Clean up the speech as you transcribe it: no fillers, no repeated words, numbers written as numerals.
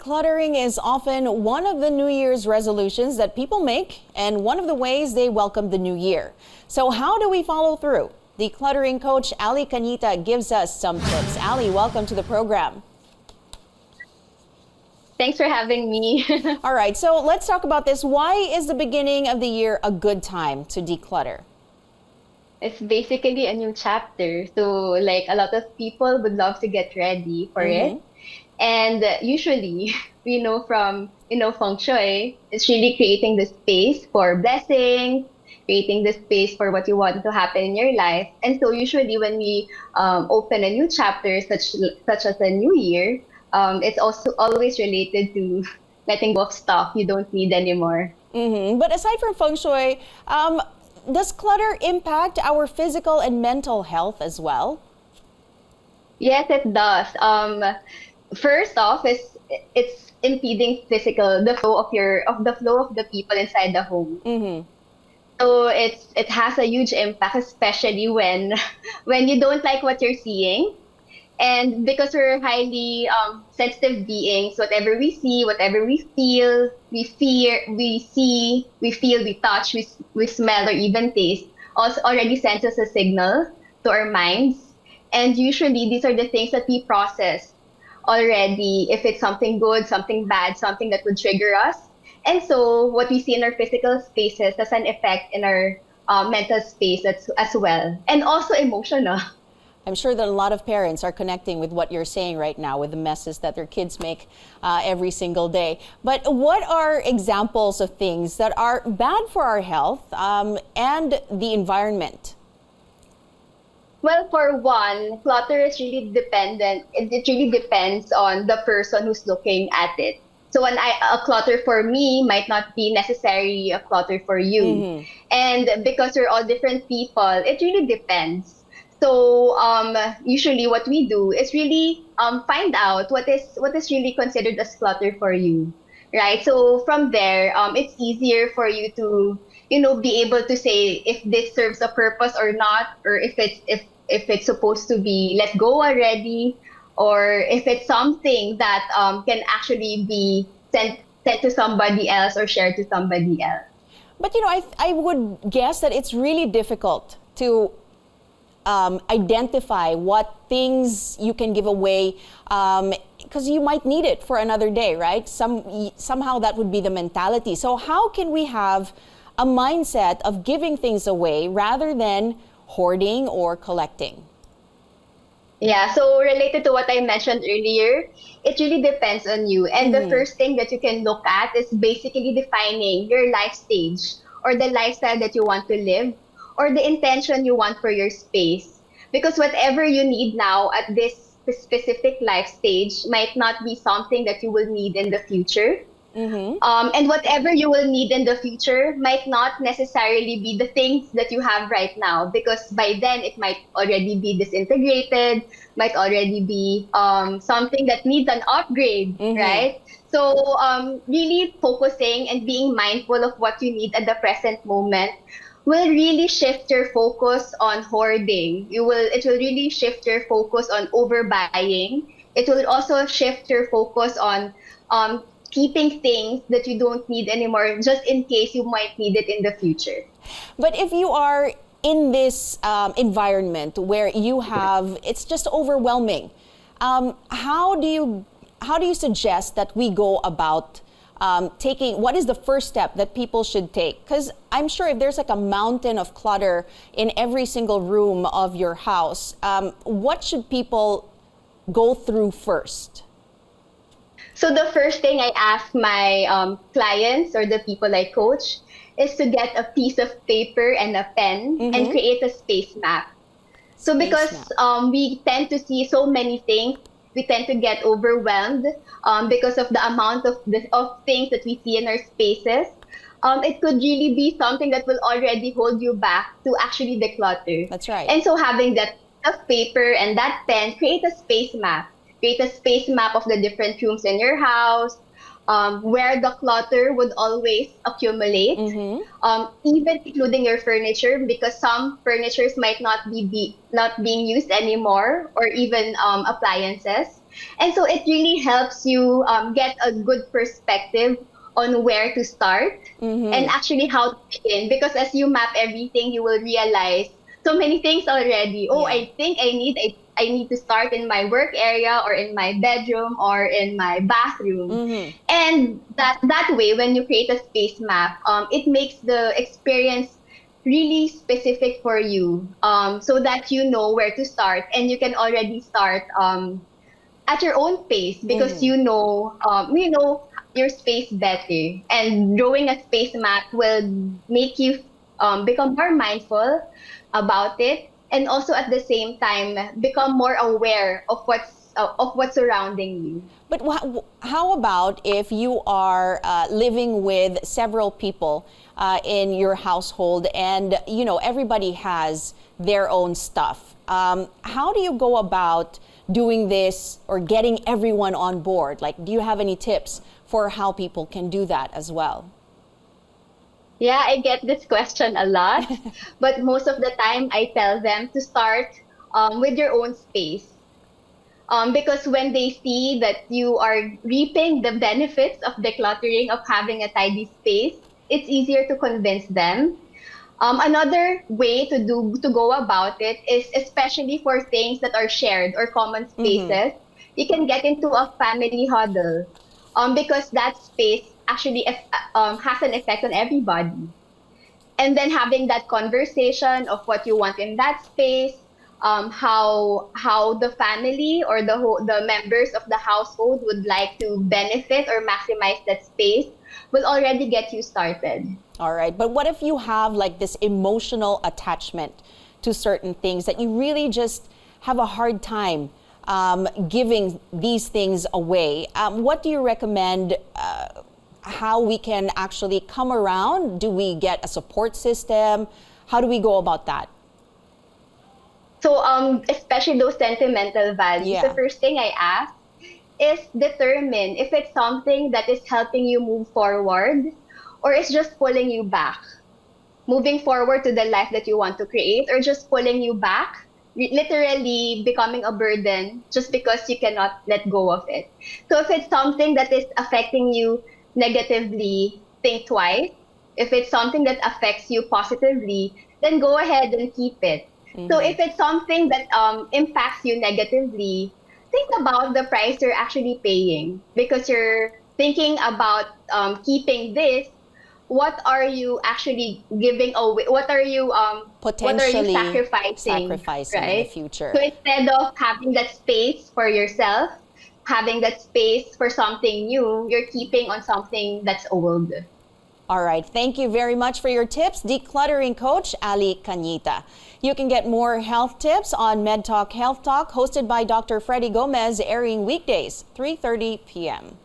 decluttering is often one of the New Year's resolutions that people make and one of the ways they welcome the new year. So how do we follow through? Decluttering Coach Ally Cañita gives us some tips. Ally, welcome to the program. Thanks for having me. All right, so let's talk about this. Why is the beginning of the year a good time to declutter? It's basically a new chapter. So, like, a lot of people would love to get ready for it. And usually, we know from, feng shui, it's really creating the space for blessings, creating the space for what you want to happen in your life. And so, usually, when we open a new chapter, such as a new year, it's also always related to letting go of stuff you don't need anymore. But aside from feng shui, does clutter impact our physical and mental health as well? Yes, it does. First off, it's impeding the flow of the people inside the home. So it has a huge impact, especially when when you don't like what you're seeing. And because we're highly sensitive beings, whatever we see, whatever we feel, we fear, we see, we feel, we touch, we smell, or even taste, also already sends us a signal to our minds. And usually these are the things that we process already, if it's something good, something bad, something that would trigger us. And so what we see in our physical spaces has an effect in our mental space as well. And also emotional. I'm sure that a lot of parents are connecting with what you're saying right now with the messes that their kids make every single day. But what are examples of things that are bad for our health and the environment? Well, for one, clutter is really dependent. It really depends on the person who's looking at it. So a clutter for me might not be necessarily a clutter for you. And because we're all different people, it really depends. So usually what we do is really find out what is really considered as clutter for you, right? So from there, it's easier for you to be able to say if this serves a purpose or not, or if it's supposed to be let go already, or if it's something that can actually be sent to somebody else or shared to somebody else. But I would guess that it's really difficult to identify what things you can give away because you might need it for another day, right? Somehow that would be the mentality. So how can we have a mindset of giving things away rather than hoarding or collecting? Yeah, so related to what I mentioned earlier, it really depends on you. And the first thing that you can look at is basically defining your life stage or the lifestyle that you want to live, or the intention you want for your space. Because whatever you need now at this specific life stage might not be something that you will need in the future. And whatever you will need in the future might not necessarily be the things that you have right now, because by then it might already be disintegrated, might already be something that needs an upgrade, right? So really focusing and being mindful of what you need at the present moment will really shift your focus on hoarding. It will really shift your focus on overbuying. It will also shift your focus on keeping things that you don't need anymore, just in case you might need it in the future. But if you are in this environment where it's just overwhelming, how do you suggest that we go about what is the first step that people should take? Because I'm sure if there's like a mountain of clutter in every single room of your house, what should people go through first? So the first thing I ask my clients or the people I coach is to get a piece of paper and a pen and create a space map. So because we tend to see so many things, we tend to get overwhelmed because of the amount of things that we see in our spaces. It could really be something that will already hold you back to actually declutter. That's right. And so having that paper and that pen, create a space map. Create a space map of the different rooms in your house, where the clutter would always accumulate, even including your furniture, because some furnitures might not being used anymore, or even appliances. And so it really helps you get a good perspective on where to start and actually how to begin. Because as you map everything, you will realize so many things already. Oh, Yeah. I think I need to start in my work area or in my bedroom or in my bathroom. And that way, when you create a space map, it makes the experience really specific for you, so that you know where to start and you can already start at your own pace because you know your space better. And drawing a space map will make you become more mindful about it, and also at the same time become more aware of what's surrounding you. But how about if you are living with several people in your household, and everybody has their own stuff? How do you go about doing this or getting everyone on board? Like, do you have any tips for how people can do that as well? Yeah, I get this question a lot, but most of the time I tell them to start with your own space. Because when they see that you are reaping the benefits of decluttering, of having a tidy space, it's easier to convince them. Another way to go about it is, especially for things that are shared or common spaces, you can get into a family huddle, because that space actually has an effect on everybody. And then having that conversation of what you want in that space, how the family or the members of the household would like to benefit or maximize that space, will already get you started. All right. But what if you have like this emotional attachment to certain things that you really just have a hard time giving these things away? What do you recommend? How we can actually come around? Do we get a support system? How do we go about that? So, especially those sentimental values, the Yeah. first thing I ask is determine if it's something that is helping you move forward or is just pulling you back. Moving forward to the life that you want to create, or just pulling you back, literally becoming a burden just because you cannot let go of it. So if it's something that is affecting you negatively, think twice. If it's something that affects you positively, then go ahead and keep it. So if it's something that impacts you negatively, think about the price you're actually paying, because you're thinking about keeping this. What are you actually giving away? What are you Potentially sacrificing, sacrificing in the right? future. So instead of having that space for yourself, having that space for something new, you're keeping on something that's old. All right. Thank you very much for your tips, Decluttering Coach Ally Cañita. You can get more health tips on Med Talk Health Talk, hosted by Dr. Freddy Gomez, airing weekdays, 3:30 p.m.